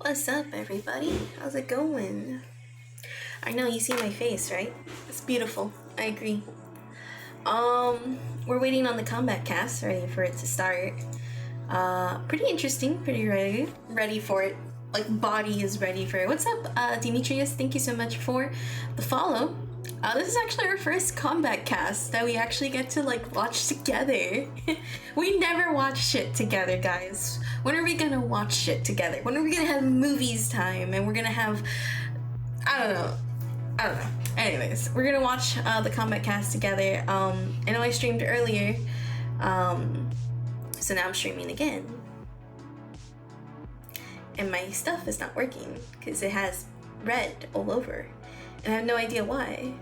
What's up, everybody? How's it going? I know you see my face, right? It's beautiful. I agree. We're waiting on the Kombat Kast, ready for it to start. Pretty interesting, pretty ready for it. Like, body is ready for it. What's up, Demetrius? Thank you so much for the follow. This is actually our first Kombat Kast that we actually get to like watch together. We never watch shit together, guys. When are we gonna watch shit together? When are we gonna have movies time and we're gonna have, I don't know. Anyways, we're gonna watch the Kombat Kast together. I know I streamed earlier, so now I'm streaming again. And my stuff is not working because it has red all over. And I have no idea why.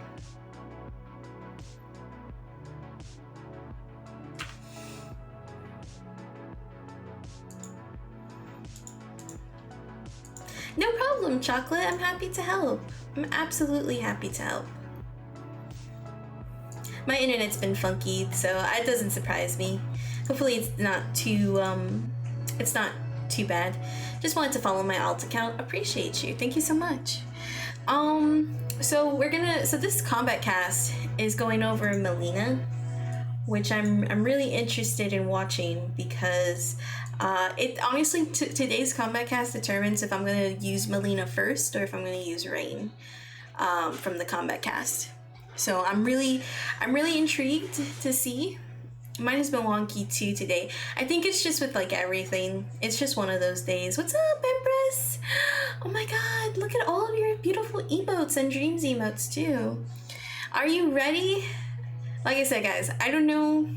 No problem, Chocolate. I'm happy to help. I'm absolutely happy to help. My internet's been funky, so it doesn't surprise me. Hopefully it's not too bad. Just wanted to follow my alt account. Appreciate you. Thank you so much. So this Kombat Kast is going over Mileena, which I'm really interested in watching because it honestly today's Kombat Kast determines if I'm gonna use Mileena first or if I'm gonna use Rain from the Kombat Kast. So I'm really intrigued to see. Mine has been wonky too today. I think it's just with like everything. It's just one of those days. What's up, Empress? Oh my god, look at all of your beautiful emotes and dreams emotes too. Are you ready? Like I said, guys, I don't know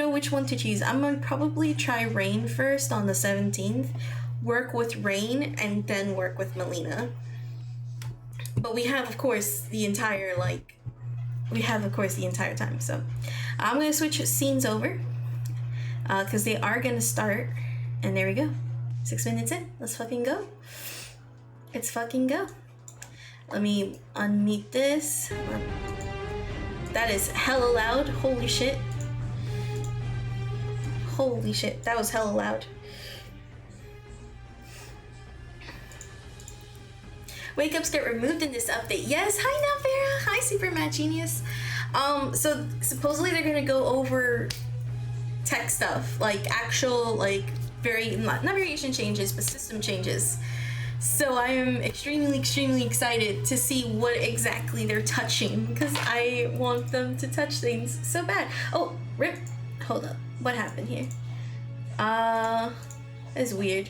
which one to choose. I'm gonna probably try Rain first on the 17th, work with Rain, and then work with Mileena. But we have, of course, the entire time. So I'm gonna switch scenes over because they are gonna start, and there we go. 6 minutes in. Let's fucking go. Let's fucking go. Let me unmute this. That is hella loud. Holy shit. Holy shit. That was hella loud. Wake ups get removed in this update. Yes, hi Navera. Hi Super Mad Genius. So supposedly they're gonna go over tech stuff, like actual, like not variation changes, but system changes. So I am extremely excited to see what exactly they're touching because I want them to touch things so bad. Oh, rip. Hold up. What happened here? That's weird.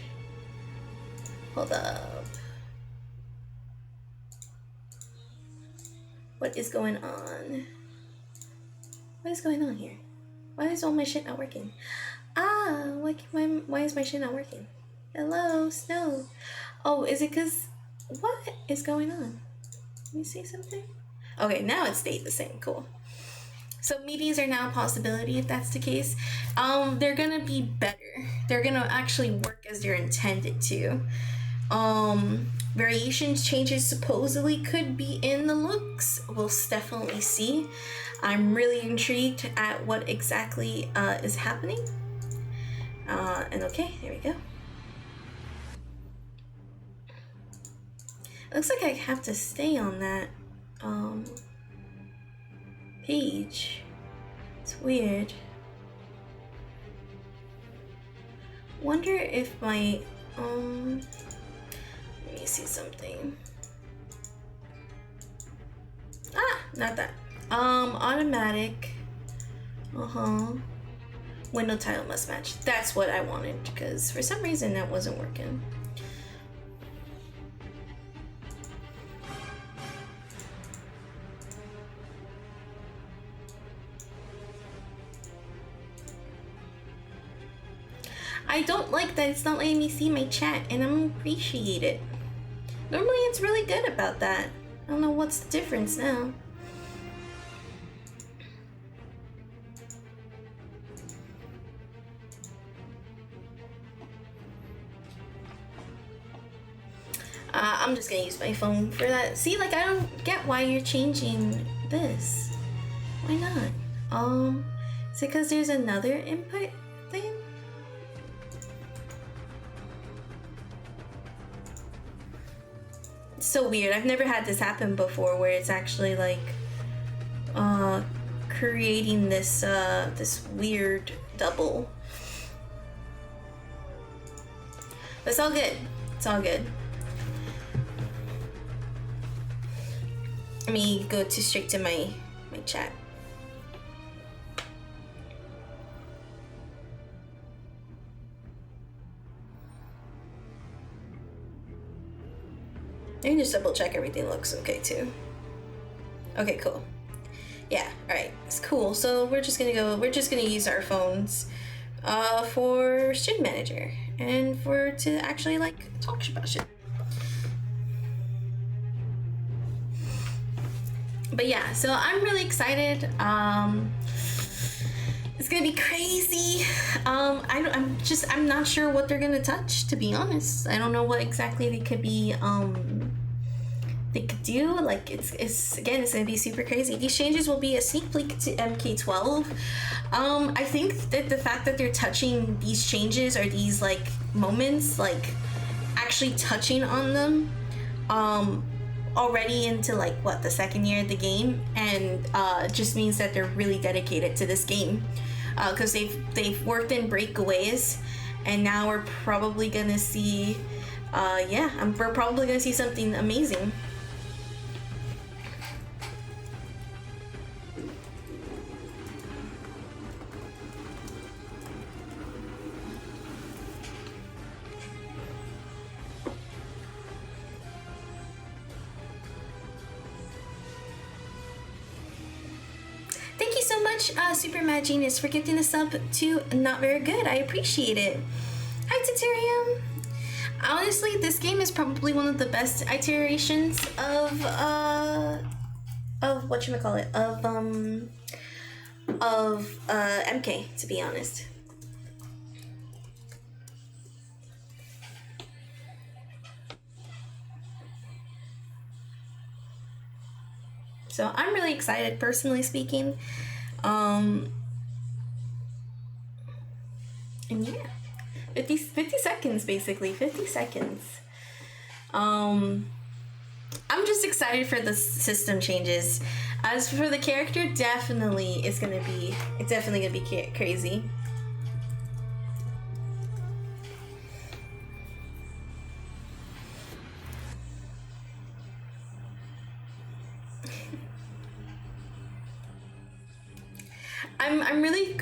Hold up. What is going on? What is going on here? Why is all my shit not working? Why is my shit not working? Hello, Snow. Oh, is it because... What is going on? Let me see something. Okay, now it stayed the same. Cool. So meetings are now a possibility if that's the case. They're gonna be better. They're gonna actually work as they're intended to. Variations changes supposedly could be in the looks. We'll definitely see. I'm really intrigued at what exactly is happening. And okay, here we go. Looks like I have to stay on that page. It's weird. Wonder if my let me see something. Not that. Automatic. Window title must match. That's what I wanted, because for some reason that wasn't working. I don't like that it's not letting me see my chat, and I don't appreciate it. Normally it's really good about that. I don't know what's the difference now. I'm just gonna use my phone for that. See, like, I don't get why you're changing this. Why not? Is it because there's another input thing? It's so weird. I've never had this happen before, where it's actually like creating this this weird double. But it's all good. It's all good. Let me go straight to my chat. I can just double check everything looks okay too. Okay, cool. Yeah, alright, it's cool. So we're just gonna use our phones for Student Manager and to actually like talk about shit. But yeah, so I'm really excited. It's gonna be crazy. I'm not sure what they're gonna touch, to be honest. I don't know what exactly they could be they could do. Like, it's gonna be super crazy. These changes will be a sneak peek to MK12. I think that the fact that they're touching these changes, or these like moments, like actually touching on them already into like what, the second year of the game, and just means that they're really dedicated to this game, because they've worked in breakaways, and now we're probably gonna see we're probably gonna see something amazing. Super Mad Genius, for gifting the sub to Not Very Good. I appreciate it. Hi, Titterium. Honestly, this game is probably one of the best iterations of whatchamacallit, of MK, to be honest. So I'm really excited, personally speaking. And yeah, 50 seconds, basically 50 seconds. I'm just excited for the system changes. As for the character, it's definitely gonna be crazy.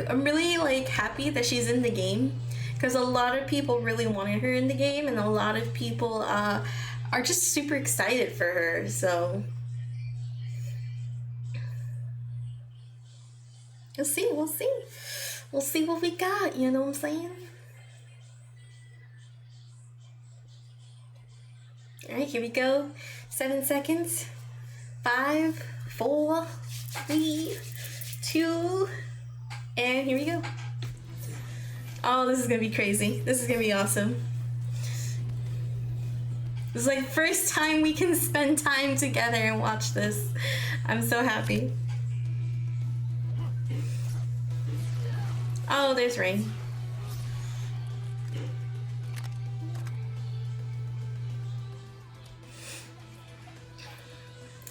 I'm really like happy that she's in the game, because a lot of people really wanted her in the game, and a lot of people are just super excited for her. So we'll see what we got, you know what I'm saying? All right, here we go. 7 seconds. 5, 4, 3, 2, and here we go. Oh, this is gonna be crazy. This is gonna be awesome. This is like first time we can spend time together and watch this. I'm so happy. Oh, there's rain.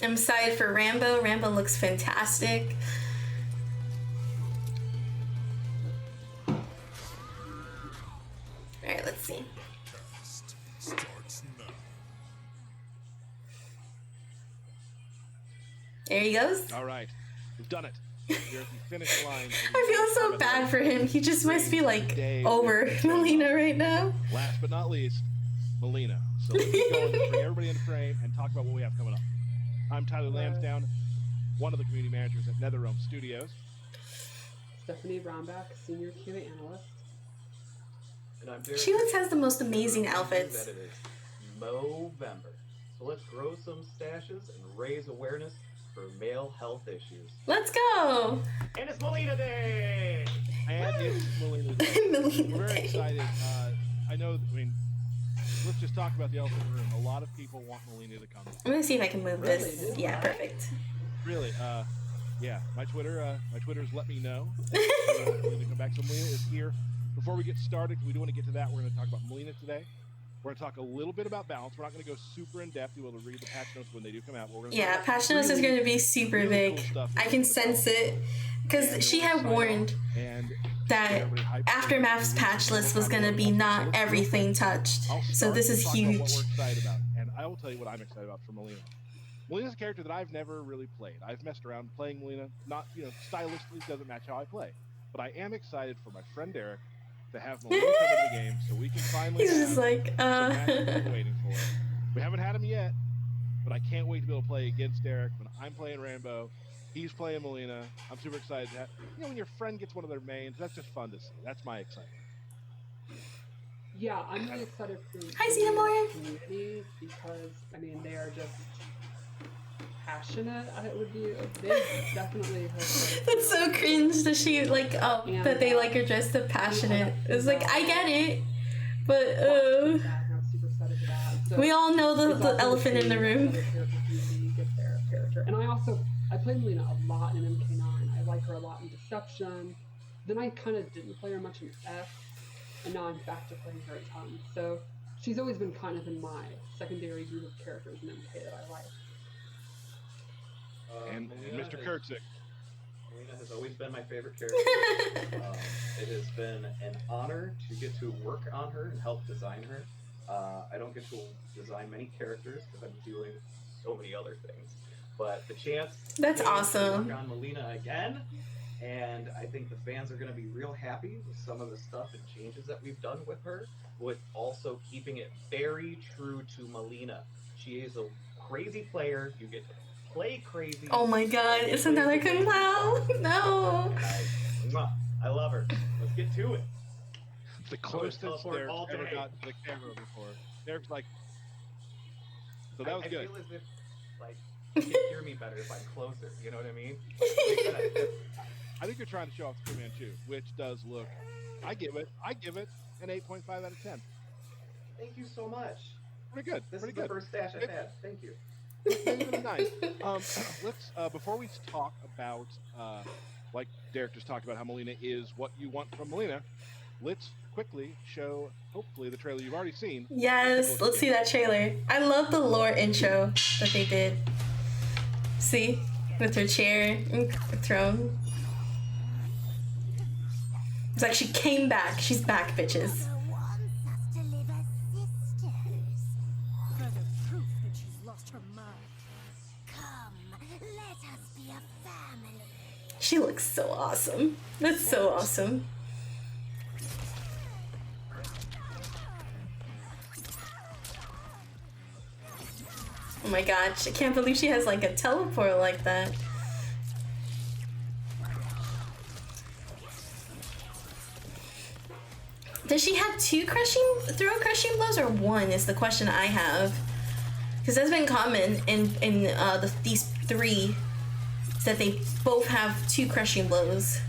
I'm excited for Rambo. Rambo looks fantastic. Alright, let's see. There he goes. All right, done it. You're at the finish line. I feel so bad for him. He just must be like over Mileena right now. Last but not least, Mileena. So let's keep going, bring everybody into frame, and talk about what we have coming up. I'm Tyler Lansdowne, one of the community managers at NetherRealm Studios. Stephanie Brownback, senior QA analyst. And I'm Derek. She always has the most amazing outfits. That it is Movember. So let's grow some stashes and raise awareness for male health issues. Let's go! And it's Mileena Day! And it's Mileena Day. Mileena We're very Day. excited. Let's just talk about the elephant in the room. A lot of people want Mileena to come. I'm gonna see if I can move this. Yeah, perfect. Really, yeah. My Twitter's let me know. Mileena to come back. So Mileena is here. Before we get started, because we do want to get to that, we're going to talk about Mileena today. We're going to talk a little bit about balance. We're not going to go super in depth. You'll be able to read the patch notes when they do come out. Yeah, patch notes is going to be super big. Cool, I can sense it because she had warned that Aftermath's patch list was going to be not everything touched. So this is huge. What we're excited about, and I will tell you what I'm excited about for Mileena. Mileena's a character that I've never really played. I've messed around playing Mileena. Not, stylistically doesn't match how I play, but I am excited for my friend Derek to have Mileena come into the game so we can finally He's just like, matches we've been waiting for. We haven't had him yet, but I can't wait to be able to play against Derek when I'm playing Rainbow. He's playing Mileena. I'm super excited to have, when your friend gets one of their mains, that's just fun to see. That's my excitement. Yeah, I'm really excited for the community because, they are just passionate. It would be they definitely have that's so cringe that she that they like her dressed up passionate. It's like I get it, but I'm super excited for that. So we all know the elephant in the room. Get their character. And I played Mileena a lot in MK9. I like her a lot in Deception. Then I kind of didn't play her much in F, and now I'm back to playing her a ton. So she's always been kind of in my secondary group of characters in MK that I like. And Mr. Kurtzik. Mileena has always been my favorite character. It has been an honor to get to work on her and help design her. I don't get to design many characters because I'm doing so many other things. But the chance That's to awesome. work on Mileena again, and I think the fans are going to be real happy with some of the stuff and changes that we've done with her, with also keeping it very true to Mileena. She is a crazy player. You get to play crazy. Oh my god, it's another Kung Lao. No. I love her. Let's get to it. The closest Derek's ever got to the camera before. Derek's like, so that was good. I feel as if, you can hear me better if I'm closer. You know what I mean? I think you're trying to show off the Fu Manchu, which does look. I give it an 8.5 out of 10. Thank you so much. Pretty good. This pretty is good. the first stash I've had. Thank you. Nice. Let's before we talk about like Derek just talked about how Mileena is what you want from Mileena, let's quickly show hopefully the trailer you've already seen. Yes, let's see that trailer. I love the lore intro that they did. See? With her chair and throne. It's like she came back. She's back, bitches. She looks so awesome. That's so awesome. Oh my gosh, I can't believe she has like a teleport like that. Does she have two throw crushing blows, or one is the question I have? Because that's been common in these three, that they both have two crushing blows.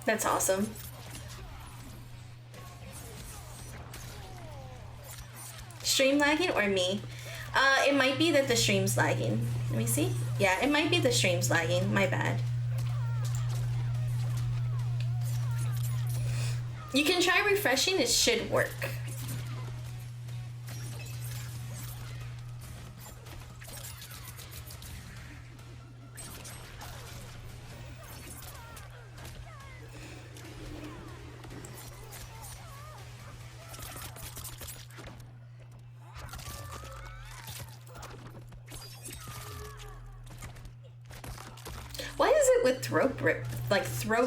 That's awesome. Stream lagging or me? It might be that the stream's lagging. Let me see. Yeah, it might be the stream's lagging. My bad. You can try refreshing. It should work. Why is it with throat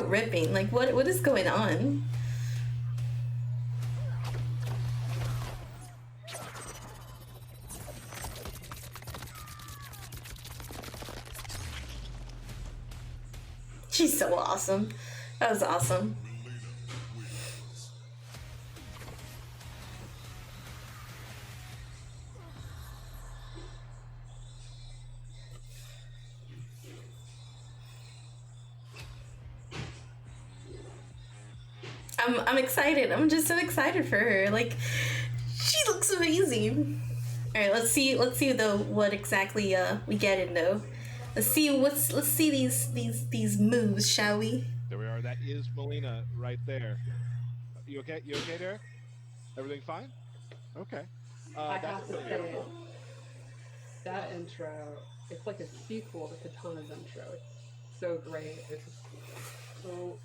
ripping? Like, what is going on? She's so awesome. That was awesome. I'm excited. I'm just so excited for her. Like, she looks amazing. All right, let's see though what exactly we get in though. Let's see these moves, shall we? There we are. That is Mileena right there. You okay? You okay, Derek? Everything fine? Okay. I That's have to say, that intro, it's like a sequel to Katana's intro. It's so great. It's so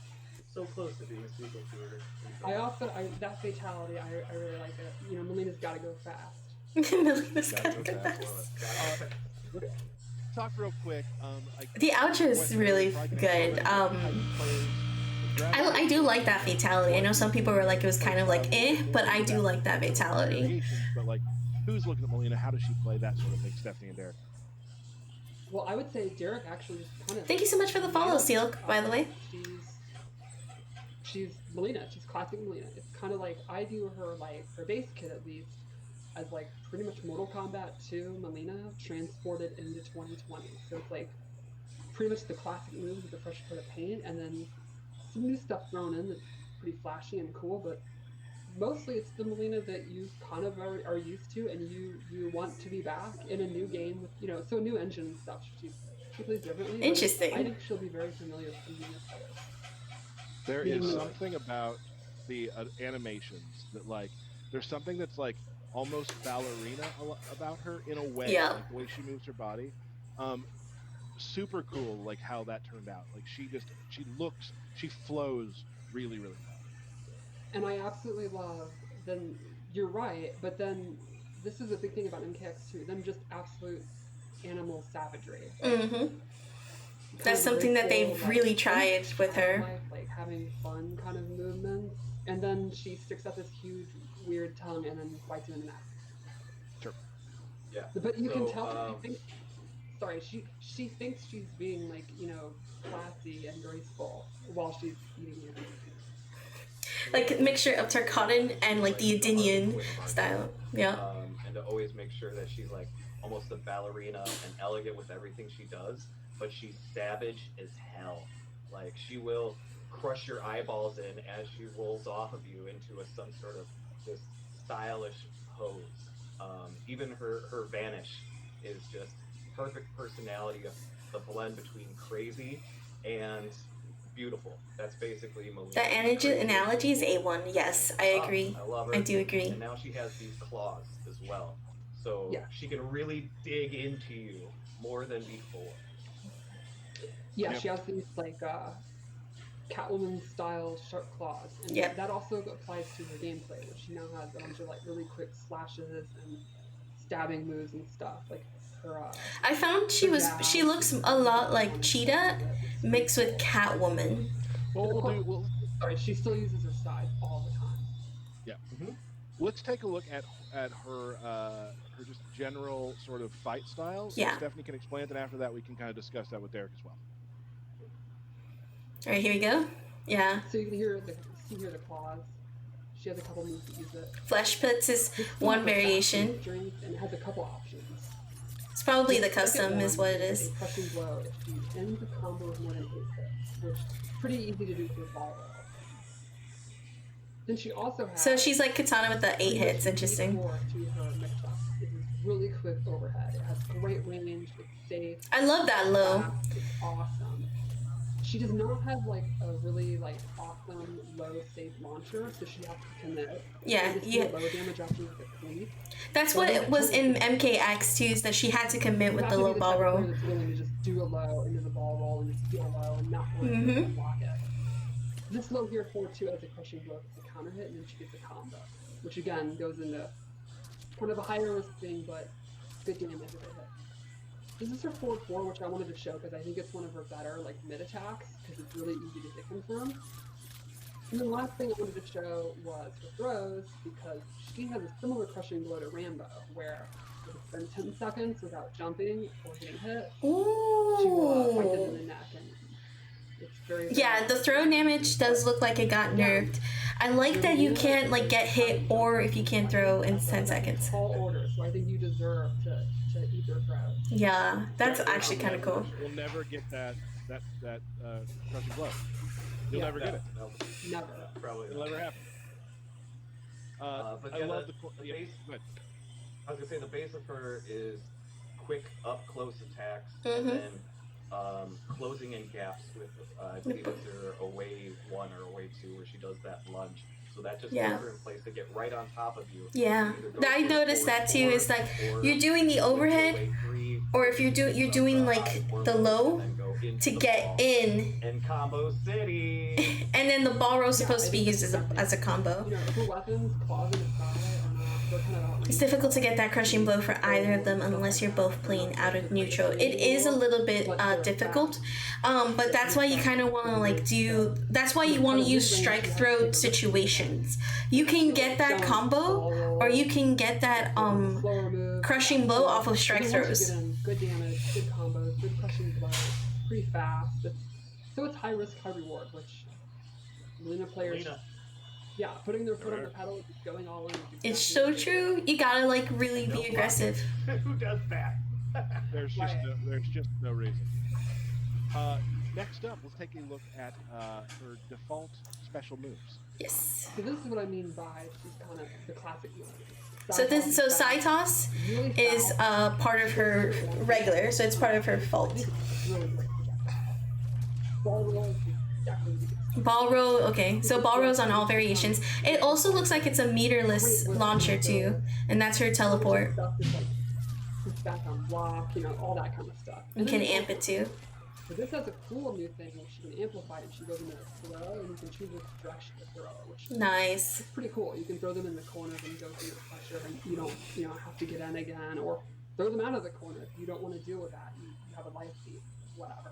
close to being a sequel to her. That fatality, I really like it. You know, Melina's got to go fast. Melina's Gotta gotta go go fast. fast. Talk real quick. The outro is really good. I do like that fatality. I know some people were like it was kind of like but I do like that fatality. But like, who's looking at Mileena? How does she play that sort of thing, Stephanie and Derek? Well, I would say Derek actually just kind of. Thank you so much for the follow, Silk, by the way. She's Mileena. She's classic Mileena. It's kind of like I view her like her base kit at least as like pretty much Mortal Kombat 2 Mileena transported into 2020. So it's like pretty much the classic moves with a fresh coat of paint, and then some new stuff thrown in that's pretty flashy and cool. But mostly it's the Mileena that you kind of are used to, and you want to be back in a new game with so a new engine and stuff. She plays differently. Interesting. I think she'll be very familiar with the Mileena players. There is something about the animations that like there's something that's like almost ballerina about her in a way. Yeah. Like the way she moves her body. Super cool, like how that turned out. Like she flows really, really well. And I absolutely love, then you're right, but then this is a big thing about MKX2, them just absolute animal savagery. Mm-hmm. That's something that they've really tried with her. Like having fun kind of movements. And then she sticks out this huge, weird tongue and then bites you in the neck. Sure. Yeah. But you can tell she thinks she's being like, classy and graceful while she's eating you. Like a mixture of Tarkatan and like the Adinian style. Yeah. And to always make sure that she's like almost a ballerina and elegant with everything she does, but she's savage as hell. Like she will crush your eyeballs in as she rolls off of you into some sort of this stylish pose. Even her vanish is just perfect personality of the blend between crazy and beautiful. That's basically Mileena. That analogy is A1. Yes, I agree. I love her. I do agree. And now she has these claws as well. So she can really dig into you more than before. Yeah, she has these like Catwoman style sharp claws. And that also applies to her gameplay, where she now has a bunch of like really quick slashes and stabbing moves and stuff. Like her I found she looks a lot like Cheetah mixed with Catwoman. Sorry, she still uses her side all the time. Yeah. Mm-hmm. Let's take a look at her just general sort of fight style. So Stephanie can explain it, and after that we can kind of discuss that with Derek as well. All right, here we go. Yeah. So you can hear the claws. She has a couple moves to use it. Flesh Pits is one variation. And it has a couple options. It's probably the custom is what it is. A crushing blow if she ends the combo with more than 8 hits, which is pretty easy to do for a ball. Then she also has... So she's like Katana with the 8 hits. Interesting. To her mix-up. It is really quick overhead. It has great range. It's safe. I love that low. It's awesome. She does not have like a really like awesome low safe launcher, so she has to commit. Yeah. Low damage after like a cleave. That's what it was in MKX too, is that she had to commit with the low ball roll. That's willing to just do a low into the ball roll and just do a low and not worry to block it. This low here 4-2 as a crushing blow is a counter hit, and then she gets a combo, which again goes into kind of a higher risk thing, but good damage if it hits. This is her forward 4, which I wanted to show because I think it's one of her better like mid attacks because it's really easy to hit confirm. And the last thing I wanted to show was her throws because she has a similar crushing blow to Rambo, where if it's been 10 seconds without jumping or getting hit, she will fight them in the Ooh. neck, and it's very, very Yeah, the throw damage does look like it got nerfed. I like that you can't like get hit or if you can't throw in 10 seconds. Tall order, so I think you deserve to eat their throws. Yeah, that's actually kind of cool. You'll never get that crushing blow. You'll never get it. No, Never. probably It'll not. never happen. But I yeah, love the yeah, base. go ahead. I was gonna say the base of her is quick up close attacks Mhm. and then closing in gaps with I believe it's her away 1 or away 2 where she does that lunge. So that just Yeah. puts her in place to get right on top of you. Yeah, Either go I for noticed forward that too. 4, Is like or you're doing the go overhead, away 3, or if you're doing like high the forward, low and then go into to the get ball. in, In Combo City. and then the ball roll is Yeah, supposed I to be think used as a combo. You know, her weapons, claws in the sky, are not. They're kind of outrageous. It's difficult to get that crushing blow for either of them unless you're both playing out of neutral. It is a little bit difficult, but that's why you kind of want to like do. That's why you want to use strike throw situations. You can get that combo, or you can get that Slower move. crushing blow off of strike Once you throws. get in good damage, good combos, good crushing blow, pretty fast. So it's high risk, high reward, which Mileena players, Mileena. yeah, putting their foot on the pedal, just going all in. It's so true. You gotta like really be aggressive. Who does that? There's just Right. there's just no reason. Next up, let's take a look at her default special moves. Yes. So this is what I mean by just kind of the classic move. So side toss really is fast. part of her regular, so it's part of her fault. It's really great. Ball roll is exactly what it is. Ball roll, okay. So ball rolls on all variations. It also looks like it's a meterless launcher too, and that's her teleport. Stuff is like push back on block, you know, all that kind of stuff. You And can then amp it too. But this has a cool new thing where she can amplify it. She goes into a throw, and you can choose which direction to throw, which Nice. is pretty cool. You can throw them in the corners and go through the pressure, and you don't, have to get in again, or throw them out of the corner if you don't want to deal with that. You have a life feed, whatever.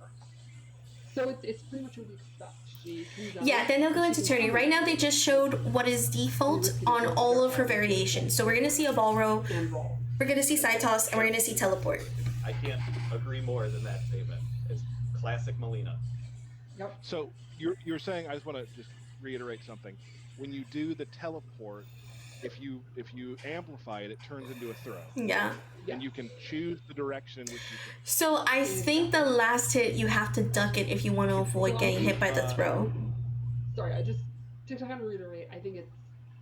So it's pretty much what you expect. She comes out, Yeah, then they'll go she into can turning. come Right in now they just showed what is default on all of her variations. So we're gonna see a ball roll, and roll. we're gonna see side toss, and we're gonna see teleport. I can't agree more than that statement. It's classic Mileena. Yep. So you're saying, I just want to just reiterate something. When you do the teleport, if you amplify it, it turns into a throw, Yeah. Yeah. and you can choose the direction which you take. So I think the last hit you have to duck it if you want to avoid getting hit by the throw. Sorry, to kind of reiterate, I think it's,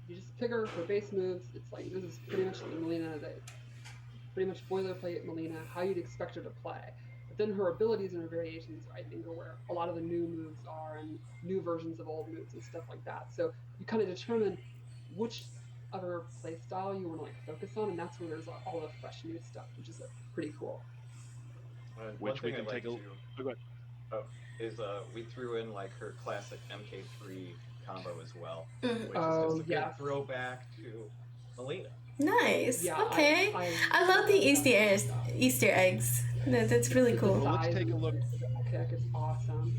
you just pick her for base moves. It's like, this is pretty much the Mileena that, pretty much boilerplate Mileena, how you'd expect her to play. But then her abilities and her variations, I think, are where a lot of the new moves are, and new versions of old moves and stuff like that. So you kind of determine which other play style you want to like focus on, and that's where there's all the fresh new stuff, which is pretty cool. One Which we thing can I'd take like a. Go ahead. is we threw in like her classic MK3 combo as well, Mhm. which is Oh, just a good yes. throwback to Mileena. Nice. Yeah, Okay. I love the Easter eggs. That's really cool. Well, let's Size take a and look. the kick is awesome.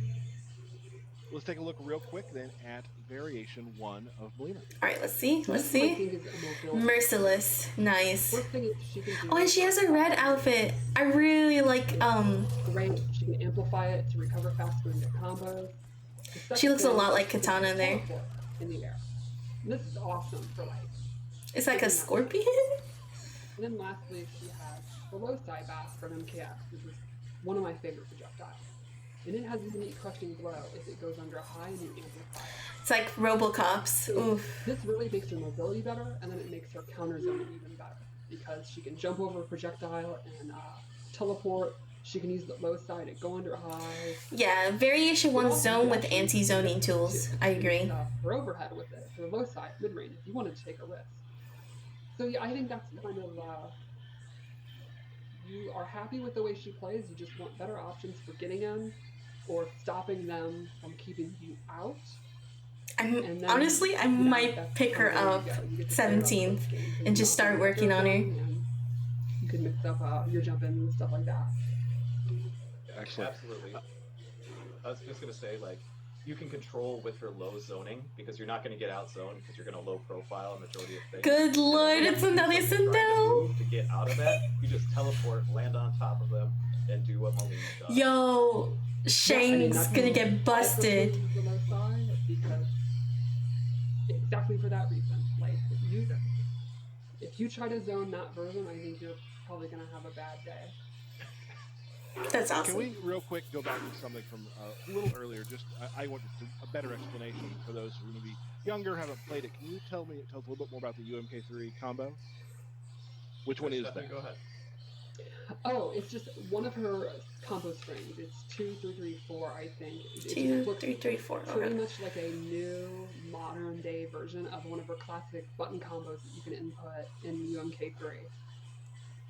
Let's take a look real quick then at variation 1 of Mileena. All right, let's see. So Let's this one I see. think is a mobility. Merciless. Nice. First thing is she can do. Oh, and she has a red outfit. I really like Great. She can amplify it to recover faster and get combos. The second She looks a thing lot is like she can Katana there. teleport in the air. And this is awesome for like. it's like a scorpion. And then lastly, she has the low side bass from MKX, which is one of my favorite projectiles. And it has a unique crushing blow if it goes under a high and you amplify it. It's like RoboCops. So Oof. this really makes her mobility better, and then it makes her counter zone even better because she can jump over a projectile and teleport. She can use the low side and go under high. Yeah, variation 1 zone with anti-zoning tools. I agree. Her overhead with it, her low side, mid range, if you wanted to take a risk. So yeah, I think that's kind of you are happy with the way she plays. You just want better options for getting in or stopping them from keeping you out. And then, Honestly, I might that's pick her kind of up where you go. You get to play around with 17th those games and just you start know, working on her. and you can mix up your jump ins and stuff like that. Excellent. Absolutely. I was just gonna say, like, you can control with her low zoning because you're not gonna get out zoned because you're gonna low profile a majority of things. Good lord, And then it's when another you're trying to Sindel. move to get out of that, you just teleport, land on top of them, and do what Mileena does. Yo, Shane's that's gonna get I busted. prefer the low side because exactly for that reason. Like if you try to zone that version, I think you're probably gonna have a bad day. That's Can awesome. we real quick go back to something from a little earlier? Just I want a better explanation for those who may be younger, haven't played it. Can you tell us a little bit more about the UMK3 combo? Which one is that? Go ahead. Oh, it's just one of her combo strings. It's 2, 3, 3, 4, I think. It just 2, looks 3, 3, 4. pretty Okay. much like a new modern day version of one of her classic button combos that you can input in UMK3.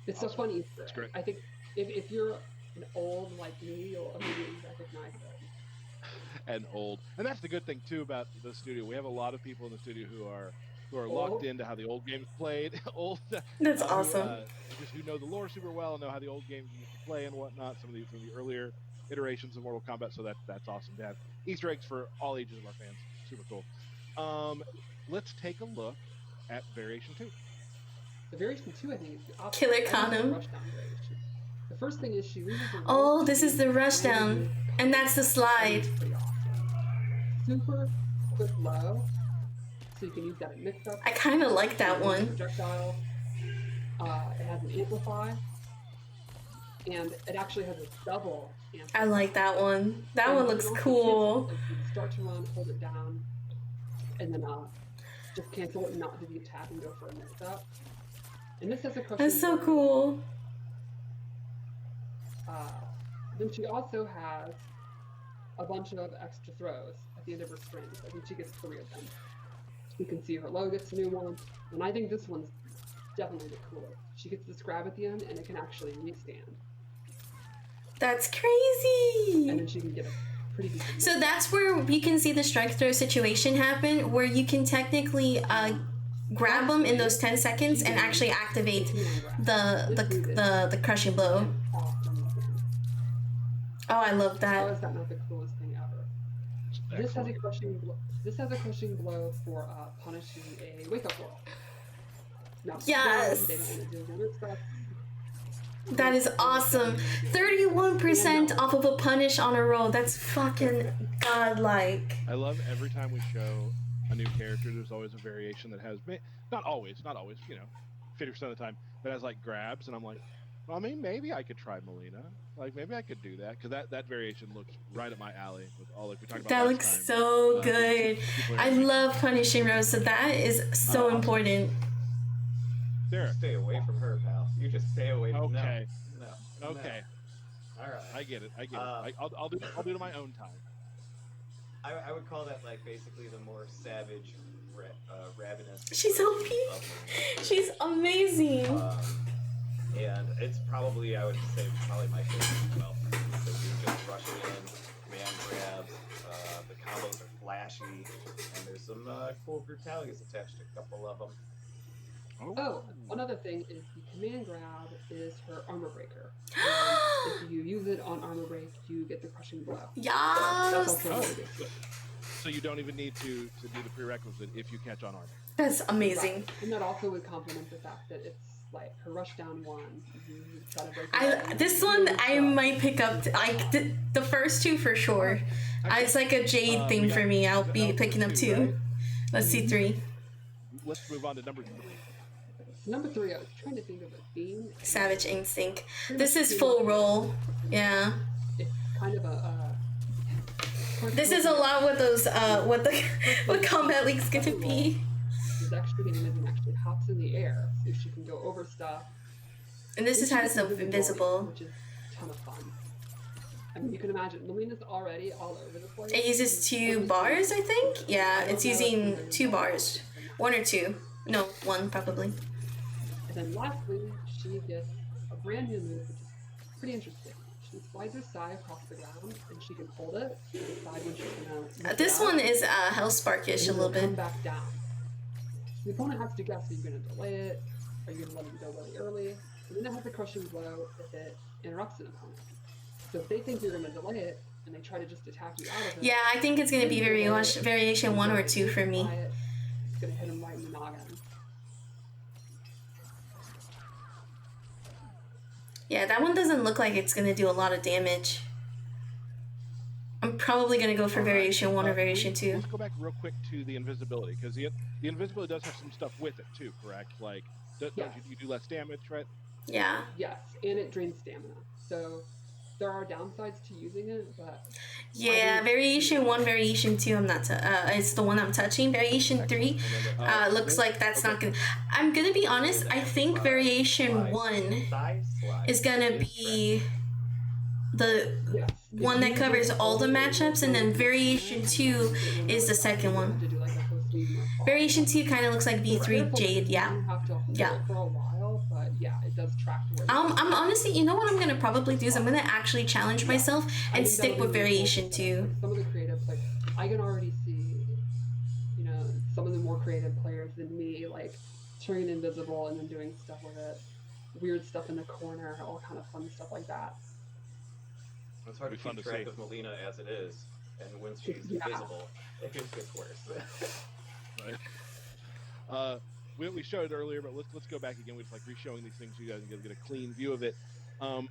It's so funny. That's great. I think if you're an old like me, you'll immediately recognize it. And old, and that's the good thing too about the studio. We have a lot of people in the studio who are locked into how the old games played. Old. That's awesome. Who know the lore super well and know how the old games used to play and whatnot. Some of the earlier iterations of Mortal Kombat. So that's awesome to have Easter eggs for all ages of our fans. Super cool. Let's take a look at Variation 2. The Variation 2, I think, is the opposite. Killer I think it's the Condom. Rushdown variation. The first thing is she loses her Oh, roll. this is the rushdown, and that's the slide. Pretty awesome. Super quick low, so you can use that in mix-up. I kind of like that one. Projectile. It has an amplify, and it actually has a double amplify. I like that one. That And one you looks can also cool. cancel it. Like, you start to run, hold it down, and then just cancel it and not do the attack and go for a mix-up. And this has a crushing That's so blow. cool. Then she also has a bunch of extra throws at the end of her strings. I think she gets 3 of them. You can see her low gets a new one, and I think this one's definitely the coolest. She gets this grab at the end, and it can actually restand. That's crazy. And then she can get a pretty decent. So that's where you can see the strike throw situation happen, where you can technically grab them in those 10 seconds and actually activate the crushing blow. Oh, I love How that. is that not the coolest thing ever? This has a crushing blow. This has a crushing blow for punishing a wake up roll. Now, Yes. they don't want to do the other stuff. That is awesome. 31% off of a punish on a roll. That's fucking godlike. I love every time we show a new character, there's always a variation that has, not always, 50% of the time, that has like grabs, and I'm like, well, I mean, maybe I could try Mileena. Like, maybe I could do that, because that variation looks right up my alley with all like we talked about That last looks time. so good. I love punishing Rose, so that is so important. There. Stay away from her, pal. You just stay away from her. Okay. No. Okay. All right. I get it. I'll do it on my own time. I would call that like basically the more savage, ravenous. She's OP. She's amazing. And it's probably, I would say, probably my favorite as well. Because you're just rushing in, command grabs, the combos are flashy, and there's some cool brutalities attached to a couple of them. Oh, one other thing is the command grab is her armor breaker. And if you use it on armor break, you get the crushing blow. That's Yes. also really good. Good. So you don't even need to do the prerequisite if you catch on armor. That's amazing. Right. And that also would complement the fact that it's like her rushdown one. You try to break it This one I might pick up like the first 2 for sure. It's like a Jade thing for me. I'll be picking up 2. Right? Let's see 3. Let's move on to number 3. So number 3, I was trying to think of a theme. Savage Instinct. This is full roll. Yeah. It's kind of This is a lot what those what Combat League's gonna be. She's actually getting and actually hops in the air, so she can go over stuff. And this has the invisible. Which is a ton of fun. I mean, you can imagine, Mileena's already all over the place. It uses 2 bars, I think. Yeah, it's using 2 bars. 1 or 2. No, 1 probably. And then lastly, she gets a brand new move, which is pretty interesting. She slides her sai across the ground, and she can hold it to decide when she's gonna. This one is Hellsparkish a little Come bit. back down. The opponent has to guess: are you gonna delay it? Are you gonna let it go really early? Mileena has a crushing blow if it interrupts an opponent. So if they think you're going to delay it and they try to just attack you out of it, Yeah, I think it's gonna be variation 1 or 2 for me. It's going to hit him right in the noggin. Yeah, that one doesn't look like it's gonna do a lot of damage. I'm probably gonna go for variation 1 or variation 2. Let's go back real quick to the invisibility, because the invisibility does have some stuff with it too, correct? Like, don't you do less damage, right? Yeah. Yes, and it drains stamina. So there are downsides to using it, but yeah, variation 1, variation 2. I'm not. It's the one I'm touching. Variation 3 looks like that's not gonna. I'm gonna be honest. I think variation 1 is gonna be the one that covers all the matchups, and then variation 2 is the second one. Variation 2 kind of looks like V3 Jade. Yeah. For a while, but yeah, it does track to where I'm honestly, you know what I'm gonna probably do is I'm gonna actually challenge myself and stick with variation 2. Some of the creative, like I can already see, you know, some of the more creative players than me, like turning invisible and then doing stuff with it, weird stuff in the corner, all kind of fun stuff like that. It's hard to keep track of Mileena as it is, and when she's invisible, it gets worse. Right. We showed it earlier, but let's go back again. We're just like re-showing these things so you guys can get a clean view of it.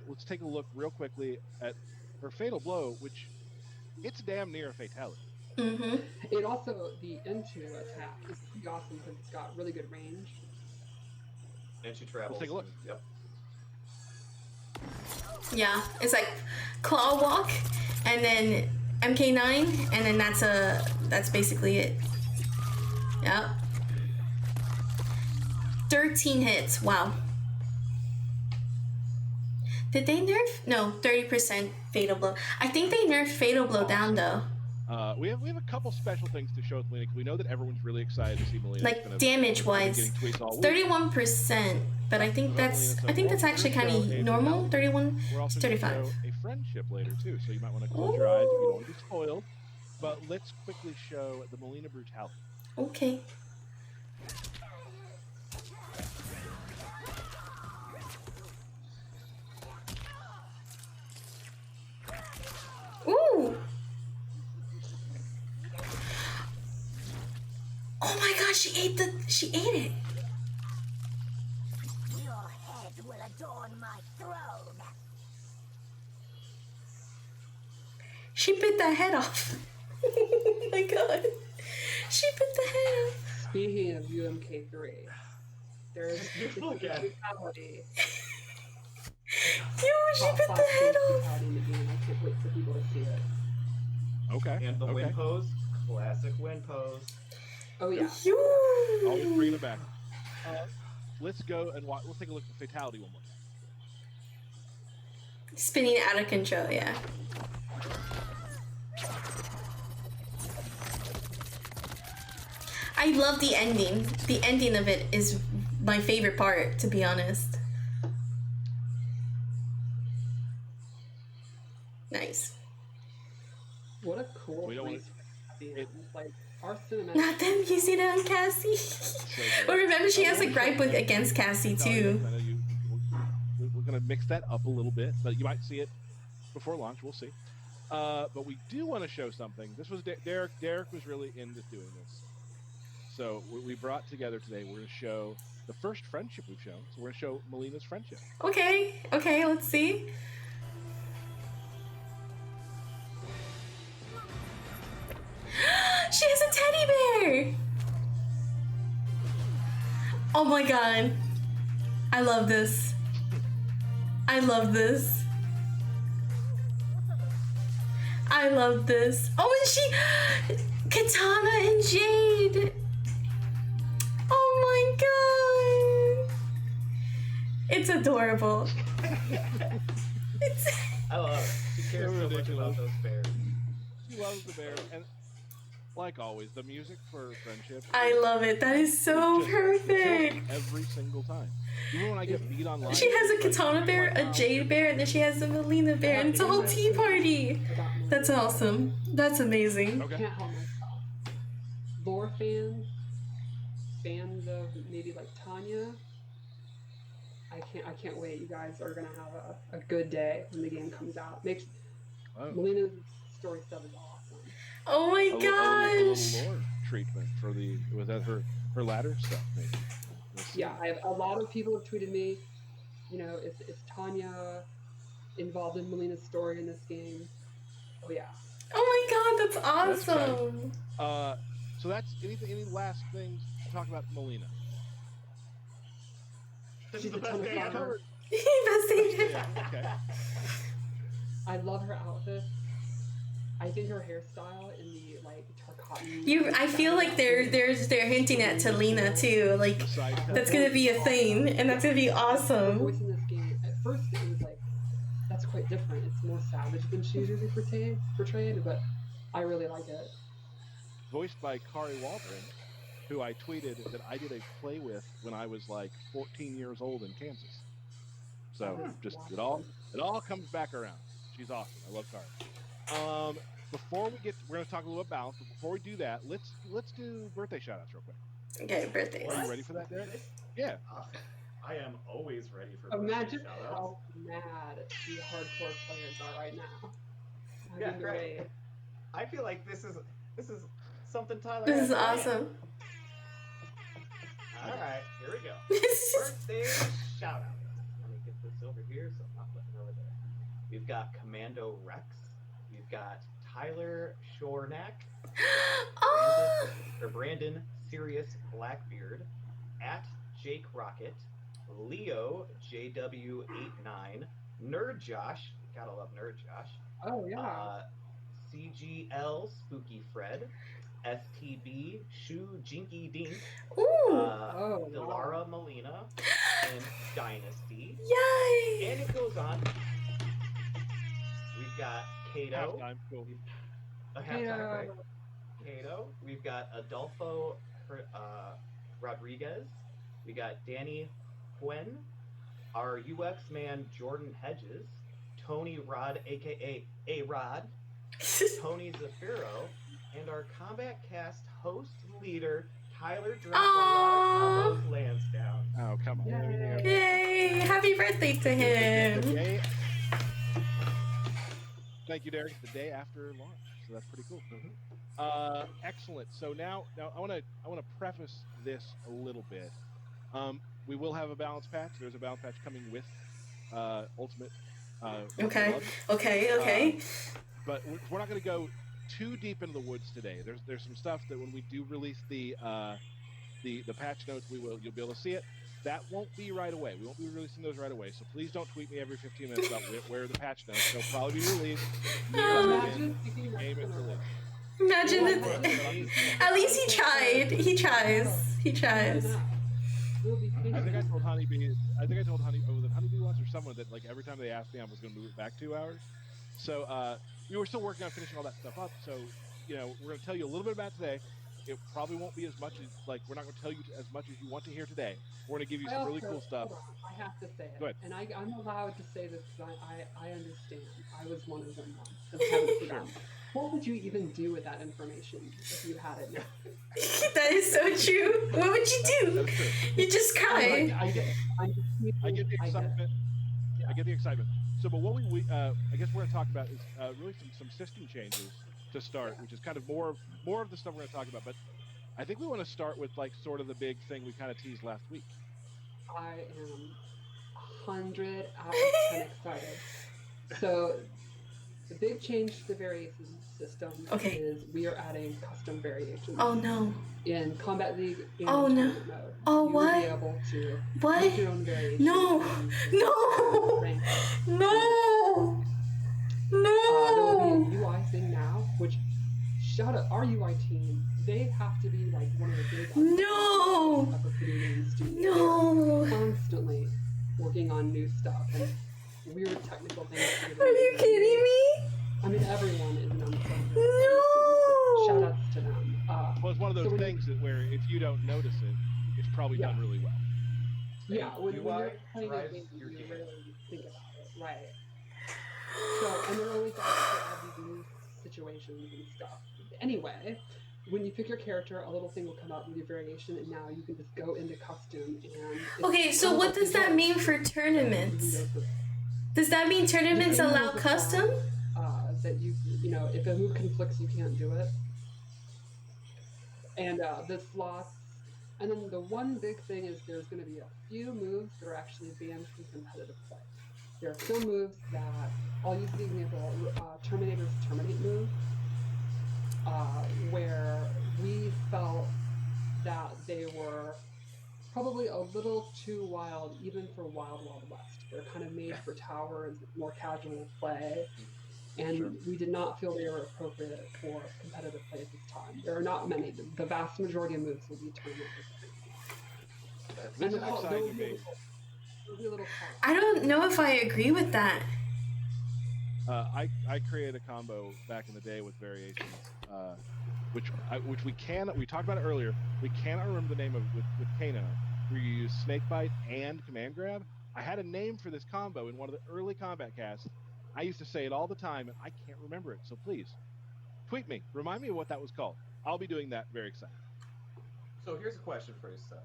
Let's take a look real quickly at her fatal blow, which it's damn near a fatality. Mm-hmm. It also, the into attack is pretty awesome because it's got really good range. And she travels. Let's take a look. Yep. Yeah, it's like claw walk, and then MK9, and then that's basically it. Yep. 13 hits. Wow. Did they nerf? No, 30% fatal blow. I think they nerfed fatal blow down though. We have a couple special things to show with Mileena, because we know that everyone's really excited to see Mileena. Like damage wise, 31%, but I think that's actually kind of normal. 31, we're also 35. Show a friendship later too, so you might want to close your eyes if you don't want to be spoiled. But let's quickly show the Mileena brutality. Okay. Ooh. Oh my gosh, she ate it. Your head will adorn my throne. She bit the head off. Oh my god. She bit the head off. Speaking of UMK3, there's a brutality. Yo, she bit the head off. I can't wait for people to see it. Okay. And the wind pose, classic wind pose. Oh yeah. Yo. Always bringing it back. Let's go and watch. Let's take a look at the fatality one more time. Spinning out of control, yeah. I love the ending. The ending of it is my favorite part, to be honest. Nice. What a cool like our cinematic. Not them. You see that on Cassie? But remember, she has a gripe against Cassie too. I know we're gonna mix that up a little bit, but you might see it before launch. We'll see. But we do want to show something. This was Derek. Derek was really into doing this. So we brought together today. We're gonna show the first friendship we've shown. So we're gonna show Mileena's friendship. Okay. Let's see. She has a teddy bear! Oh my god. I love this. I love this. Oh, and she... Katana and Jade! Oh my god! It's adorable. I love it. She cares so much about those bears. She loves the bear, and like always, the music for friendship. I love it. That is so perfect. Every single time. Even when I get beat online. She has a Katana bear, a Jade bear, and then she has a Mileena bear, and it's a whole tea party. That's awesome. That's amazing. Okay. Can't help myself. Lore fans of maybe like Tanya. I can't wait. You guys are gonna have a good day when the game comes out. Oh, Melina's story stuff is awesome. Oh my a gosh. little lore treatment for the was that her ladder stuff maybe. We'll see. Yeah, I have a lot of people have tweeted me. Is Tanya involved in Melina's story in this game? Oh yeah. Oh my god, That's that's exciting. awesome. So that's any last things to talk about Mileena? This She's is the a ton best of day fun. ever. Best thing. Yeah, okay. I love her outfit. I think her hairstyle in the tarkatan. I feel like they're hinting at Talina too. Like The side cut. that's gonna be a thing, and that's gonna be Her awesome. voice in this game. At first, it was like that's quite different. It's more savage than she's usually portrayed, but I really like it. Voiced by Kari Waldron, who I tweeted that I did a play with when I was like 14 years old in Kansas. So just it all comes back around. She's awesome. I love Kari. Before we're gonna talk a little about balance, but before we do that, let's do birthday shout outs real quick. Okay, birthdays. Are you ready for that, Derek? Yeah. I am always ready for Imagine birthday shoutouts. how mad the hardcore players are right now. Yeah, That'd be right. great. I feel like this is something Tyler. This has is planned. awesome. All right, here we go. Birthday shout out. Let me get this over here so I'm not looking over there. We've got Commando Rex. We've got Tyler Shornack. Oh. Brandon Sirius Blackbeard. At Jake Rocket. Leo JW89. Nerd Josh. Gotta love Nerd Josh. Oh yeah. CGL Spooky Fred. STB Shoe Jinky Dink. Ooh. Delara Mileena. And Dynasty. Yay. And it goes on. We've got Kato. Halftime. Cool. Halftime, right? Kato. We've got Adolfo Rodriguez. We got Danny Huen. Our UX man Jordan Hedges. Tony Rod, aka A-Rod. Tony Zafiro. And our Kombat Kast host leader, Tyler dropped a lot of combos Lansdowne. Oh, come on. Yay. Happy birthday to him. Thank you, Derek. The day after launch, so that's pretty cool. Excellent. So now I want to preface this a little bit. We will have a balance patch. There's a balance patch coming with Ultimate. Okay. Okay. But we're not going to go too deep into the woods today. There's some stuff that when we do release the patch notes, you'll be able to see it. That won't be right away. We won't be releasing those right away. So please don't tweet me every 15 minutes about where the patch notes. They'll probably be released. Imagine Imagine it. At least he tried. He tries. He tries. I think I told Honeybee. Was it Honeybee once or someone that like every time they asked me, I was going to move it back 2 hours. So we were still working on finishing all that stuff up. So we're going to tell you a little bit about today. It probably won't be as much as we're not going to tell you as much as you want to hear today. We're going to give you some really cool stuff. I have to say it. Go ahead. And I'm allowed to say this because I understand. I was one of them once. And I haven't forgotten. What would you even do with that information if you had it now? That is so true. What would you do? You just cry. I get the excitement. I get the excitement. So, but what we I guess we're going to talk about is really some system changes to start, which is kind of more of the stuff we're going to talk about. But I think we want to start with like sort of the big thing we kind of teased last week. I am 100 out of 10 excited. So the big change to the variation system is we are adding custom variations. Oh no. In Combat League and no. Tournament mode. Oh, you what? will be able to What? make your own variation. No. No. Rank. No. There will No. be a UI thing now, which shout out our UI team. They have to be like one of the big No. of a video game studio. No. They're constantly working on new stuff and weird technical things. Are you kidding me? I mean, everyone is an unsung hero. No. Shout outs to them. Well, it's one of those so things that where if you don't notice it, it's probably done really well. Yeah, when UI you're playing a drives game, your you game. really think about it, right? So, and they're always asked to add these new situations and stuff. Anyway, when you pick your character, a little thing will come up with your variation, and now you can just go into custom and. Okay, so what does that mean for tournaments? Does that mean tournaments allow custom? That you know, if a move conflicts, you can't do it. And the slots. And then the one big thing is there's going to be a few moves that are actually banned from competitive play. There are some moves that, I'll use the example, Terminator's Terminate move, where we felt that they were probably a little too wild, even for Wild Wild West. They're kind of made for towers, more casual play, and we did not feel they were appropriate for competitive play at this time. There are not many. The vast majority of moves will be tournament. This is exciting to me. I don't know if I agree with that. I created a combo back in the day with variations, which we talked about it earlier. We cannot remember the name of with Kano, where you use snake bite and command grab. I had a name for this combo in one of the early Kombat Casts. I used to say it all the time, and I can't remember it. So please, tweet me. Remind me of what that was called. I'll be doing that. Very excited. So here's a question for you, Seth.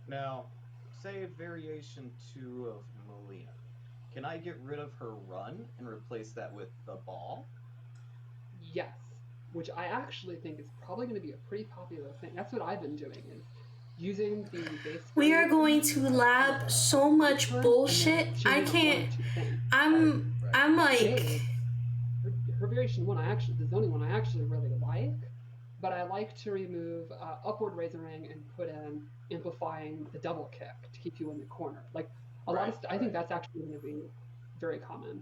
Now, say variation 2 of Mileena. Can I get rid of her run and replace that with the ball? Yes, which I actually think is probably going to be a pretty popular thing. That's what I've been doing, is using the base. We are going to lab so much bullshit. I can't. I'm like. Her variation 1, the zoning one, I actually really like, but I like to remove upward razoring and put in amplifying the double kick to keep you in the corner. Like a lot of I think that's actually going to be very common.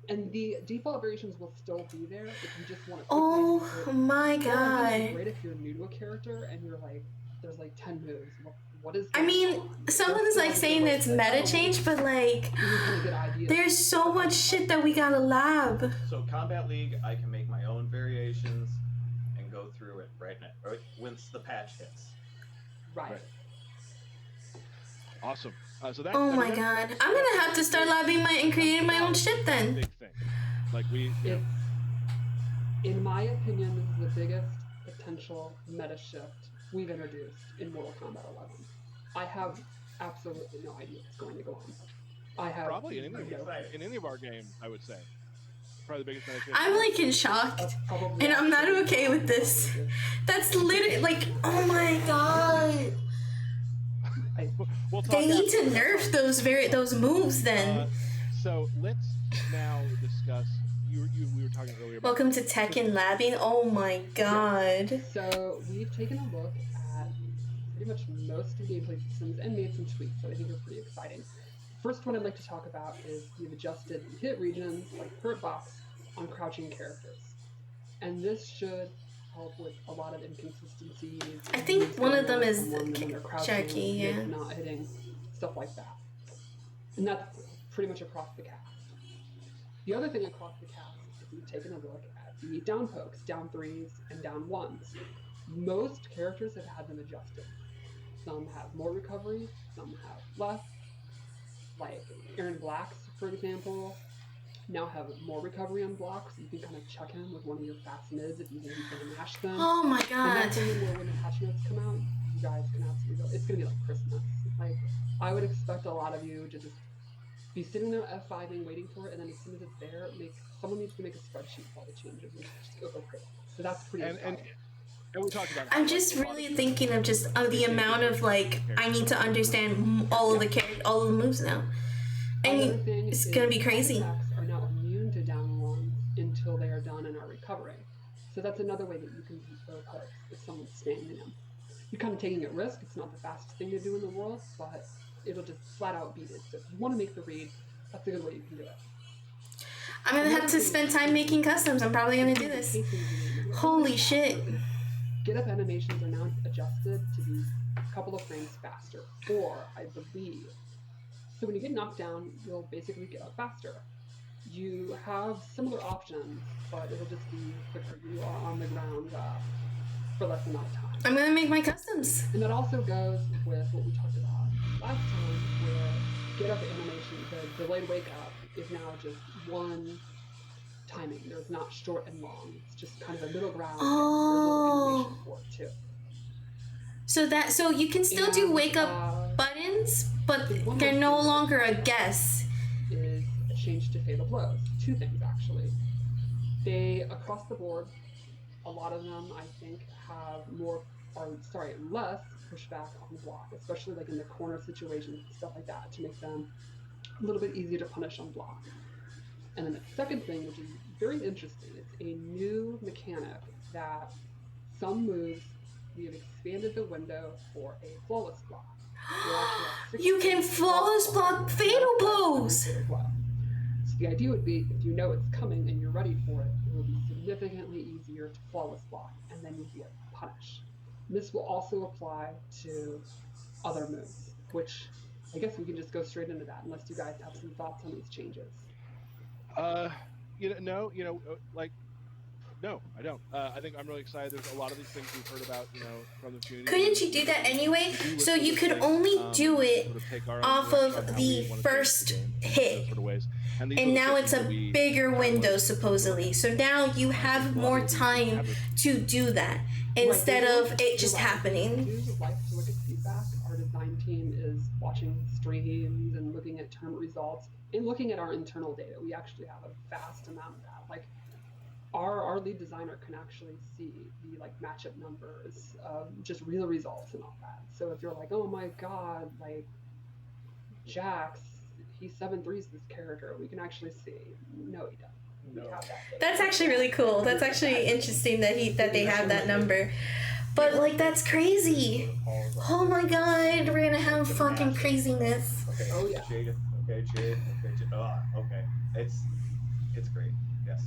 And the default variations will still be there if you just want to. Oh my god! It's great if you're new to a character and you're like, there's like 10 moves. What is? I mean, someone's like saying that it's meta change, but like, there's so much shit that we gotta lab. So Combat League, I can make my own variations and go through it right now, once the patch hits. Right. Awesome. So that. Oh my god! I'm gonna have to start labbing and creating my own shit then. Big thing. Like in my opinion, this is the biggest potential meta shift we've introduced in Mortal Kombat 11. I have absolutely no idea what's going to go on. I have probably in any of our games, I would say. Probably the biggest meta shift. I'm like in shock, and I'm not okay with this. That's literally like, oh my god. They need to nerf those moves then. So let's now discuss. We were talking earlier about. Welcome to Tekken Labbing. Oh my god. Yeah. So we've taken a look at pretty much most of the gameplay systems and made some tweaks that I think are pretty exciting. First one I'd like to talk about is we've adjusted hit regions like hurt box on crouching characters, and this should help with a lot of inconsistencies. I think one of them is Jackie, yeah. Not hitting, stuff like that. And that's pretty much across the cast. The other thing across the cast is we've taken a look at the down pokes, down 3s, and down 1s. Most characters have had them adjusted. Some have more recovery, some have less. Like Aaron Blacks, for example, now have more recovery on blocks. You can kind of chuck him with one of your fast mids if you maybe can mash them. Oh my god. And that's where when the patch notes come out, you guys can absolutely go. It's going to be like Christmas. Like, I would expect a lot of you to just be sitting there F5ing, waiting for it, and then as soon as it's there, someone needs to make a spreadsheet of all the changes and just go crazy. So that's pretty exciting. And we talked about I'm just really thinking of the amount of like I need to understand all of the moves now. And it's gonna be crazy. Attacks are now immune to down ones until they are done and are recovering. So that's another way that you can beat both hooks if someone's standing them. You're kind of taking a risk. It's not the fastest thing to do in the world, but it'll just flat out beat it. So if you want to make the read, that's a good way you can do it. I'm gonna have to spend time making customs. I'm probably gonna do this. Holy shit. Get up animations are now adjusted to be a couple of frames faster, or I believe. So when you get knocked down, you'll basically get up faster. You have similar options, but it'll just be quicker. You are on the ground for less amount of time. I'm gonna make my customs. And that also goes with what we talked about last time, where get up animation, the delayed wake up is now just one timing. There's not short and long. It's just kind of a middle ground. Oh. And there's a little animation for it too. So you can still do wake up buttons, but they're no longer a guess. Is a change to fatal blows. Two things actually. They across the board, a lot of them I think have less pushback on the block, especially like in the corner situations and stuff like that, to make them a little bit easier to punish on block. And then the second thing, which is very interesting, it's a new mechanic that some moves we have expanded the window for a flawless block. You can flawless block fatal blows! So the idea would be, if you know it's coming and you're ready for it, it will be significantly easier to flawless block, and then you'd be able to punish. This will also apply to other moves, which I guess we can just go straight into that, unless you guys have some thoughts on these changes. No, I don't. I think I'm really excited. There's a lot of these things we've heard about, from the community. Couldn't you do that anyway? So you could only do it off of the first hit. And now it's a bigger window, supposedly. So now you have more time to do that instead of it just happening. We would like to look at feedback. Our design team is watching streams and looking at tournament results and looking at our internal data. We actually have a vast amount of that. Like, our lead designer can actually see the matchup numbers, just real results and all that. So if you're like, oh my god, like Jax, he 7-3s this character, we can actually see. No, he doesn't. No. We have that data. That's actually really cool. That's actually interesting that they have that number. But that's crazy. Oh my god, we're gonna have fucking craziness. Okay. Oh yeah. Jade. Okay, Jade. Okay. It's great. Yes.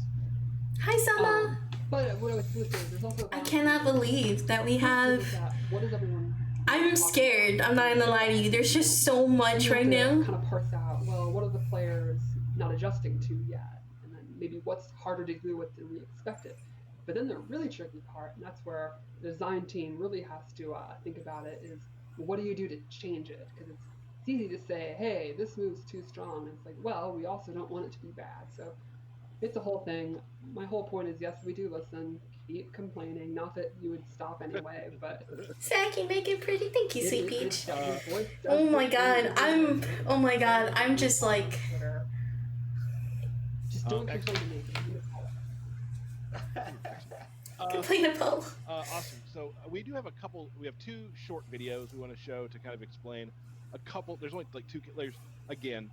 Hi, Selma. But what I was going to say is there's also... I cannot believe that we have... What is everyone... I'm scared. I'm not gonna lie to you. There's just so much right now. Kind of parse out, well, what are the players not adjusting to yet? And then maybe what's harder to do with than we expected. But then the really tricky part, and that's where the design team really has to think about it, is what do you do to change it? Because it's easy to say, hey, this move's too strong. And it's like, well, we also don't want it to be bad. So it's a whole thing. My whole point is, yes, we do listen. Keep complaining. Not that you would stop anyway, but... Saki, make it pretty. Thank you, Sweet Peach. Oh my god, I'm just like... Just don't complain to me. Complain about. Awesome. So we have two short videos we want to show to kind of explain a couple. There's only two layers. Again,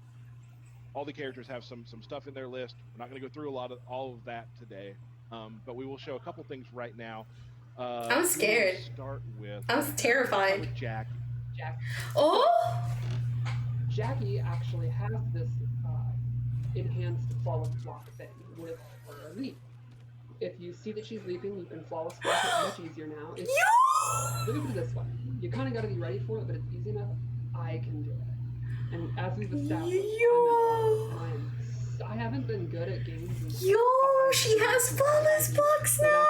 all the characters have some stuff in their list. We're not going to go through all of that today, but we will show a couple things right now. I'm scared. Start with. I'm terrified. With Jack. Oh! Jackie actually has this enhanced flawless block thing with her leap. If you see that she's leaping, you can flawless block it much easier now. Look at this one. You kind of got to be ready for it, but it's easy enough. I can do it. And as we've established, I haven't been good at games. She has flawless blocks now!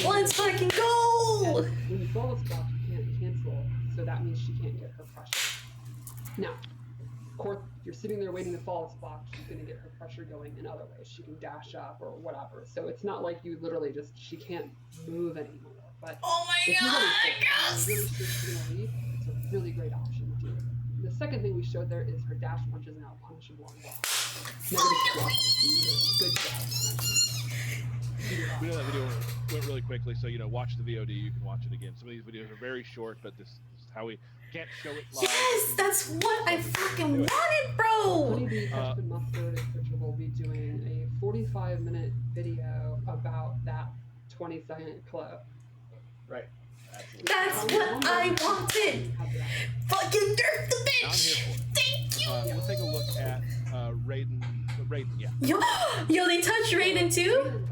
Let's fucking go! And when you flawless block, you can't cancel, so that means she can't get her pressure. Now, of course, if you're sitting there waiting to flawless block, she's going to get her pressure going in other ways. She can dash up or whatever. So it's not like you literally she can't move anymore. But oh my god, really leap, it's a really great option to do. The second thing we showed there is her dash punch is now punishable on block. Good job. We know that video went really quickly, so watch the VOD. You can watch it again. Some of these videos are very short, but this is how we can't show it live. Yes, that's what I fucking wanted, bro. Honeybee Ketchup and Mustard and Richard will be doing a 45-minute video about that 20-second clip. Right. Absolutely. That's what I wanted. Fucking dirt the bitch. I'm here for it. Thank you. We'll take a look at Raiden. Yeah. Yo, they touched Raiden too?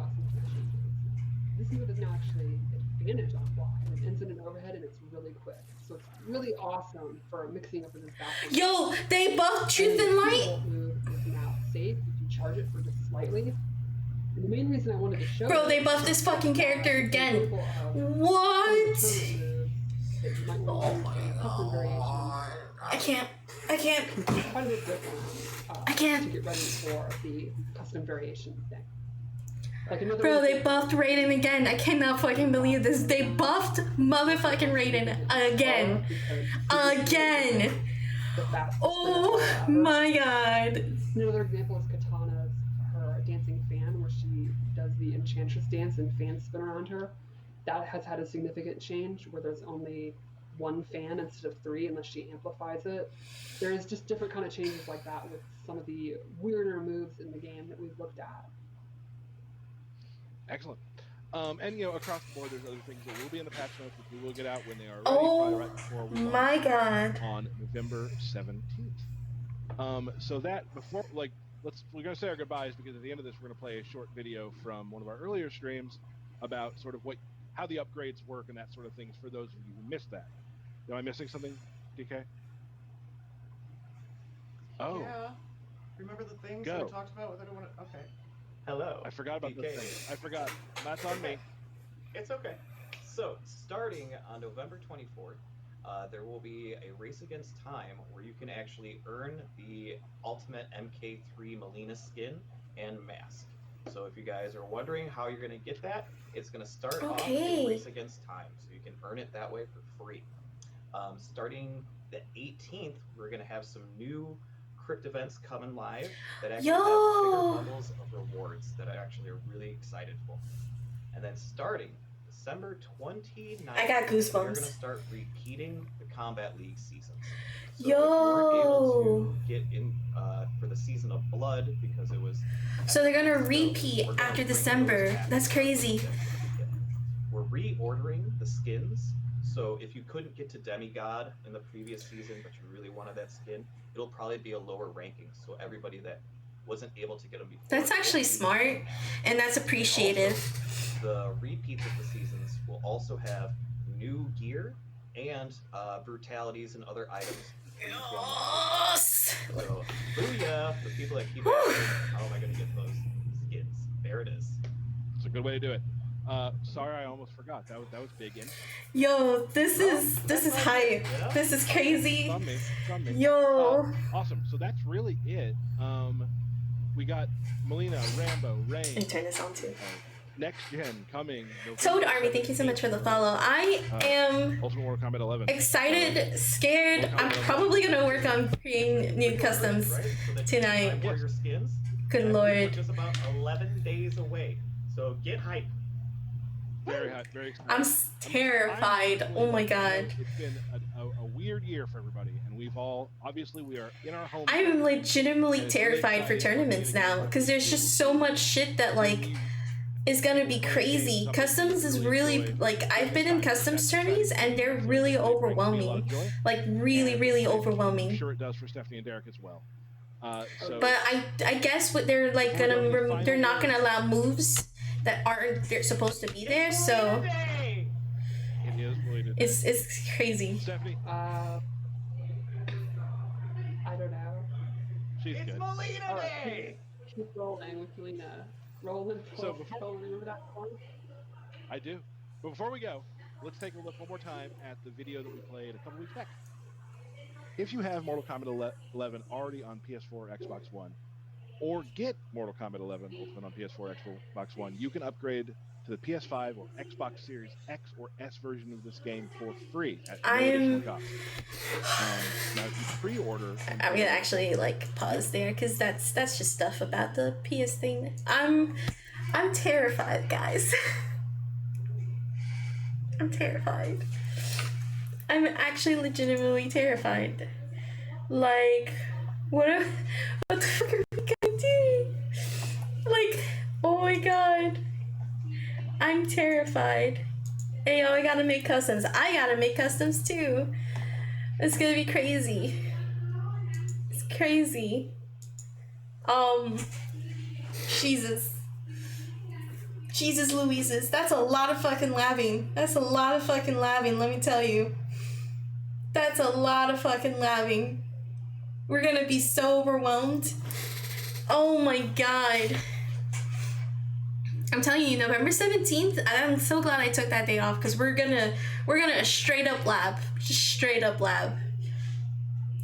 This move is now actually advantage on block, and it ends in an overhead, and it's really quick. So it's really awesome for mixing up with this back. Yo, they buffed Truth and Light. Move is now safe if you charge it for just slightly. And the main reason I wanted to show Bro, they buffed this fucking character again. What? Oh my god. I can't. Quite a bit different. I can't. To get ready for the custom variation thing. Like another Bro, one- they buffed Raiden again. I cannot fucking believe this. They buffed motherfucking Raiden again. Again. The fastest Oh projectile ever. my god. Another example is Katana's her dancing fan, where she does the enchantress dance and fans spin around her. That has had a significant change, where there's only one fan instead of three, unless she amplifies it. There's just different kind of changes like that with some of the weirder moves in the game that we've looked at. Excellent. And across the board, there's other things that will be in the patch notes, which we will get out when they are ready, probably right before we My launch god. on November 17th. So that before, we're gonna say our goodbyes, because at the end of this, we're gonna play a short video from one of our earlier streams about sort of how the upgrades work and that sort of things for those of you who missed that. Am I missing something, DK? Oh. Yeah. Remember the things Go. that we talked about with everyone? Okay. Hello. I forgot about DK. this thing. I forgot. That's on me. It's okay. So, starting on November 24th, there will be a race against time where you can actually earn the ultimate MK3 Mileena skin and mask. So if you guys are wondering how you're going to get that, it's going to start off Okay. in race against time, so you can earn it that way for free. Starting the 18th, we're going to have some new crypt events coming live that actually have bigger bundles of rewards that I actually are really excited for. And then starting December 29th, I got goosebumps. we're going to start repeating the Combat League seasons. So Yo. if you weren't able to get in for the season of Blood because it was... So they're gonna so repeat we're gonna after bring December. those back. That's crazy. We're reordering the skins. So if you couldn't get to Demigod in the previous season, but you really wanted that skin, it'll probably be a lower ranking. So everybody that wasn't able to get them before... That's actually smart, and that's appreciative. Also, the repeats of the seasons will also have new gear and brutalities and other items. Yes! So, booyah! The people that keep asking, how am I going to get those skins? There it is. It's a good way to do it. Sorry, I almost forgot. That was big in. Yo, this is hype. This is crazy. It's on me. It's on me. Yo. Awesome. So that's really it. We got Mileena, Rambo, Rain. Let me turn this on too. Next gen coming. Toad Army, thank you so much for the follow. I am Ultimate Mortal Kombat 11. excited, scared. I'm probably gonna work on creating new customs Right? So the tonight. Time Warrior skins. Good We're lord. just about 11 days away. So get hyped. Very hot, very excited. I'm terrified. Oh my god. It's been a weird year for everybody, and we've all, obviously, we are in our home. I'm legitimately And it's really terrified for exciting. tournaments now because there's just so much shit that like is gonna be crazy. Customs is really like I've been in customs tourneys and they're really overwhelming. Like really I'm overwhelming. sure it does for Stephanie and Derek as well. So But I guess what they're like they're not gonna allow moves that aren't they're supposed to be there. So it is related. it's crazy. Stephanie, I don't know. she's good. Mileena All right, Day! keep rolling with Mileena. Rolling. So before- Remember that song? I do. But before we go, let's take a look one more time at the video that we played a couple weeks back. If you have Mortal Kombat 11 already on PS4 or Xbox One, or get Mortal Kombat 11 Ultimate on PS4 Xbox One, you can upgrade to the PS5 or Xbox Series X or S version of this game for free at no additional cost. Now, if you pre-order, I'm gonna actually like pause there because that's just stuff about the PS thing. I'm terrified, guys. I'm terrified. I'm actually legitimately terrified. Like, what the fuck are we gonna do? Like, oh my god. I'm terrified. Hey, yo, I gotta make customs. I gotta make customs too. It's gonna be crazy. It's crazy. Jesus. Jesus Louises. That's a lot of fucking labbing. That's a lot of fucking labbing, let me tell you. That's a lot of fucking labbing. We're gonna be so overwhelmed. Oh my god. I'm telling you, November 17th, I'm so glad I took that day off because we're gonna straight up lab. Just straight up lab.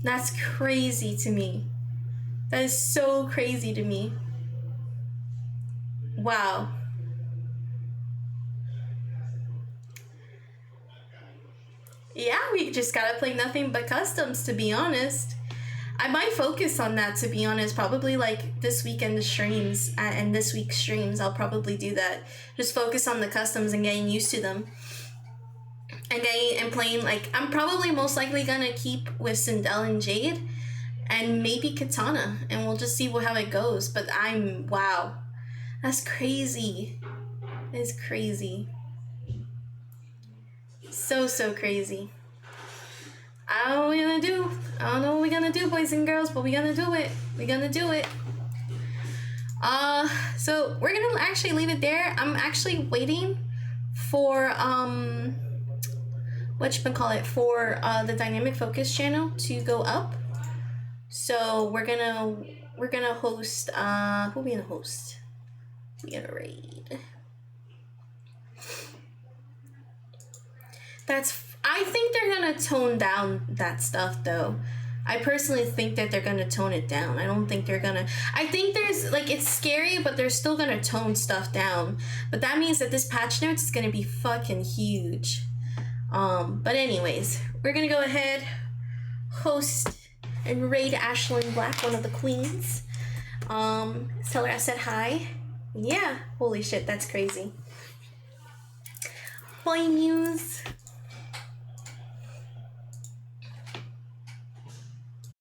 That's crazy to me. That is so crazy to me. Wow. Yeah, we just gotta play nothing but customs, to be honest. I might focus on that, to be honest. Probably like this weekend streams and this week's streams, I'll probably do that. Just focus on the customs and getting used to them. And playing, like, I'm probably most likely gonna keep with Sindel and Jade and maybe Katana, and we'll just see how it goes. But wow, that's crazy. It's crazy. So crazy. I don't know what we're gonna do. I don't know what we're gonna do, boys and girls, but we're gonna do it. We're gonna do it. So we're gonna actually leave it there. I'm actually waiting for whatchamacallit, for the dynamic focus channel to go up. So we're gonna host who we gonna host? We gonna raid. I think they're gonna tone down that stuff though. I personally think that they're gonna tone it down. I don't think they're gonna. I think there's like, it's scary, but they're still gonna tone stuff down. But that means that this patch notes is gonna be fucking huge. But anyways, we're gonna go ahead, host and raid Ashlyn Black, one of the queens. Tell her I said hi. Yeah, holy shit, that's crazy. Boy Muse.